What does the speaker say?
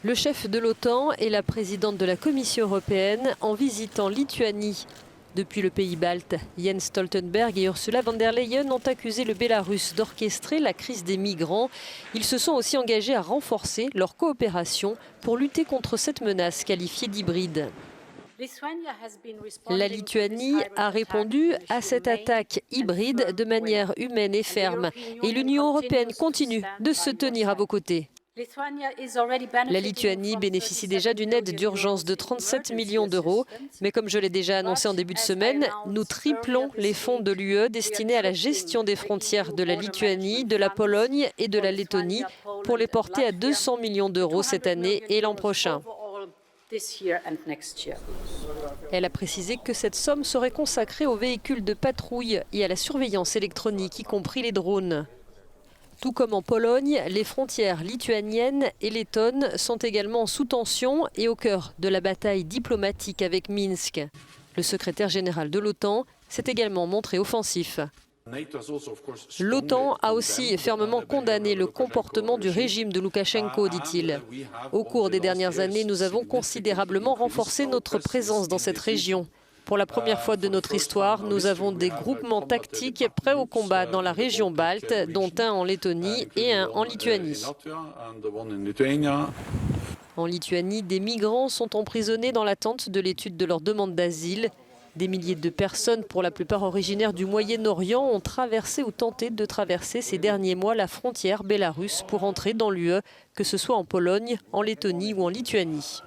Le chef de l'OTAN et la présidente de la Commission européenne en visitant Lituanie. Depuis le pays balte, Jens Stoltenberg et Ursula von der Leyen ont accusé le Bélarus d'orchestrer la crise des migrants. Ils se sont aussi engagés à renforcer leur coopération pour lutter contre cette menace qualifiée d'hybride. La Lituanie a répondu à cette attaque hybride de manière humaine et ferme. Et l'Union européenne continue de se tenir à vos côtés. La Lituanie bénéficie déjà d'une aide d'urgence de 37 millions d'euros. Mais comme je l'ai déjà annoncé en début de semaine, nous triplons les fonds de l'UE destinés à la gestion des frontières de la Lituanie, de la Pologne et de la Lettonie pour les porter à 200 millions d'euros cette année et l'an prochain. Elle a précisé que cette somme serait consacrée aux véhicules de patrouille et à la surveillance électronique, y compris les drones. Tout comme en Pologne, les frontières lituaniennes et lettonnes sont également sous tension et au cœur de la bataille diplomatique avec Minsk. Le secrétaire général de l'OTAN s'est également montré offensif. L'OTAN a aussi fermement condamné le comportement du régime de Loukachenko, dit-il. Au cours des dernières années, nous avons considérablement renforcé notre présence dans cette région. Pour la première fois de notre histoire, nous avons des groupements tactiques prêts au combat dans la région balte, dont un en Lettonie et un en Lituanie. En Lituanie, des migrants sont emprisonnés dans l'attente de l'étude de leur demande d'asile. Des milliers de personnes, pour la plupart originaires du Moyen-Orient, ont traversé ou tenté de traverser ces derniers mois la frontière bélarusse pour entrer dans l'UE, que ce soit en Pologne, en Lettonie ou en Lituanie.